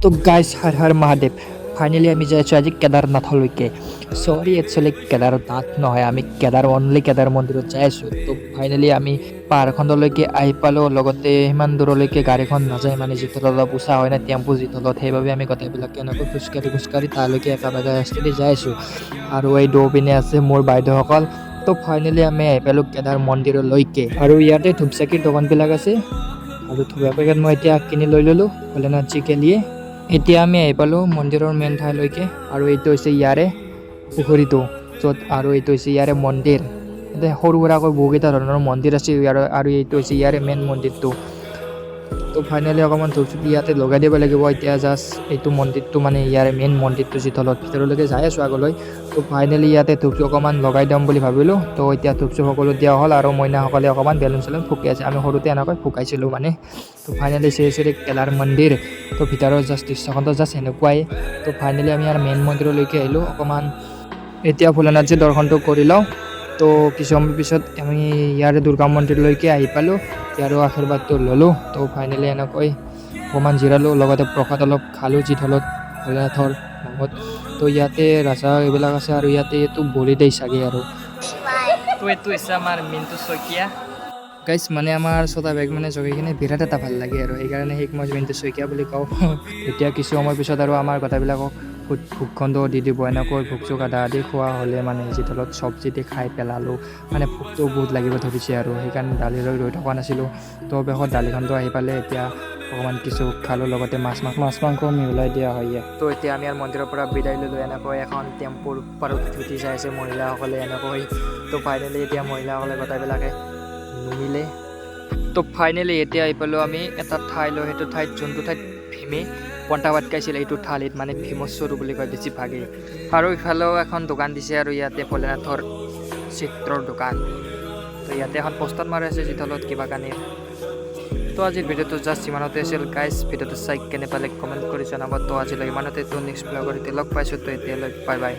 তো guys Har Har Mahadev finally আমি যাই আছোঁ আজি কেদাৰনাথলৈকে চৰি একচুৱেলি কেদাৰনাথ নহয় আমি অনলি কেদাৰ মন্দিৰত যাই আছোঁ তো ফাইনেলি আমি পাহাৰখনলৈকে আহি পালোঁ লগতে সিমান দূৰলৈকে গাড়ীখন নাযায় মানে যিটো অলপ উচা হয় না টেম্পু যিটো সেইবাবে আমি গোটেইবিলাকে এনেকৈ খোজকাঢ়ি তালৈকে একেবাৰে ৰাস্তাতে যাই আছোঁ আৰু এই দৌপিনে আছে মোৰ বাইদেউসকল তো ফাইনেলি আমি আহি পালোঁ কেদাৰ মন্দিৰলৈকে আৰু ইয়াতে ধূপ চাকিৰ দোকানবিলাক আছে আৰু ধূপ পেকেট মই এতিয়া কিনি লৈ ল'লোঁ ভোলেনাথ জিকে লিয়ে এতিয়া আমি আহি পালোঁ মন্দিৰৰ মেইন ঠাইলৈকে আৰু এইটো হৈছে ইয়াৰে পুখুৰীটো য'ত আৰু এইটো হৈছে ইয়াৰে মন্দিৰ ইয়াতে সৰু সুৰাকৈ বহুকেইটা ধৰণৰ মন্দিৰ আছে আৰু এইটো হৈছে ইয়াৰে মেইন মন্দিৰটো তো ফাইনেলি অকণমান ধূপ চুপ ইয়াতে লগাই দিব লাগিব এতিয়া জাষ্ট এইটো মন্দিৰটো মানে ইয়াৰে মেইন মন্দিৰটো যি তলত ভিতৰলৈকে যাই আছোঁ আগলৈ তো ফাইনেলি ইয়াতে ধূপ অকণমান লগাই দিম বুলি ভাবিলোঁ তো এতিয়া ধূপ চুপ সকলো দিয়া হ'ল আৰু মইনাসকলে অকণমান বেলুন চেলুন ফুকি আছে আমি সৰুতে এনেকৈ ফুকাইছিলোঁ মানে তো ফাইনেলি শ্ৰী কেদাৰ মন্দিৰ তো ভিতৰৰ জাষ্ট দৃশ্যখনটো জাষ্ট এনেকুৱাই তো ফাইনেলি আমি ইয়াৰ মেইন মন্দিৰলৈকে আহিলোঁ অকণমান এতিয়া ভোলেনাথজীৰ দৰ্শনটো কৰি লওঁ তো কিছু সময় পিছত আমি ইয়াৰে দুৰ্গা মন্দিৰলৈকে আহি পালোঁ ইয়াৰো আশীৰ্বাদটো ল'লোঁ তো ফাইনেলি এনেকৈ অকণমান জিৰালোঁ লগতে প্ৰসাদ অলপ খালোঁ যি থলত ভোলেনাথৰ নামত তো ইয়াতে ৰাজা এইবিলাক আছে আৰু ইয়াতে এইটো বলি দেই চাগে আৰু তো এইটো হৈছে আমাৰ মিণ্টু শইকীয়া গাইজ মানে আমাৰ ছটা বেগ মানে জগাই কিনে বিৰাট এটা ভাল লাগে আৰু সেইকাৰণে সেইক মই মিণ্টু শইকীয়া বুলি কওঁ এতিয়া কিছু সময় পিছত আৰু আমাৰ গোটেইবিলাকক ভোগখণ্ডও দি দিব এনেকৈ ভোগ চোগ আদা আদি খোৱা হ'লে মানে যি তলত চব্জি দি খাই পেলালোঁ মানে ভোকটো বহুত লাগিব ধৰিছে আৰু সেইকাৰণে দালিলৈ ৰৈ থকা নাছিলোঁ তো বেশত দালিখনটো আহি পালে এতিয়া অকণমান কিছু খালোঁ লগতে মাছ মাংস মিহলাই দিয়া হয় তো এতিয়া আমি আৰু মন্দিৰৰ পৰা বিদায় ল'লোঁ এনেকৈ এখন টেম্পুৰ পাৰত উঠি যাই আছে মহিলাসকলে এনেকৈ তো ফাইনেলি এতিয়া মহিলাসকলে গোটেইবিলাকে নিমিলে তো ফাইনেলি এতিয়া আহি পালোঁ আমি এটা ঠাইলৈ সেইটো ঠাইত যোনটো ঠাইত ভীমে পন্তা ভাত খাইছিল এইটো থালিত মানে ভীমস্বৰূ বুলি কয় বেছিভাগে আৰু ইফালেও এখন দোকান দিছে আৰু ইয়াতে ভোলেনাথৰ চিত্ৰৰ দোকান তো ইয়াতে এখন পোষ্টাৰ মাৰি আছে যিতলত কিবা কানি তো আজিৰ ভিডিঅ'টো জাষ্ট ইমানতে আছিল গাইজ ভিডিঅ'টো চাই কেনে পালে কমেণ্ট কৰি জনাব তো আজিলৈ ইমানতে তো নেক্সট ব্লগত এতিয়া লগ পাইছোঁ তো এতিয়ালৈ বাই বাই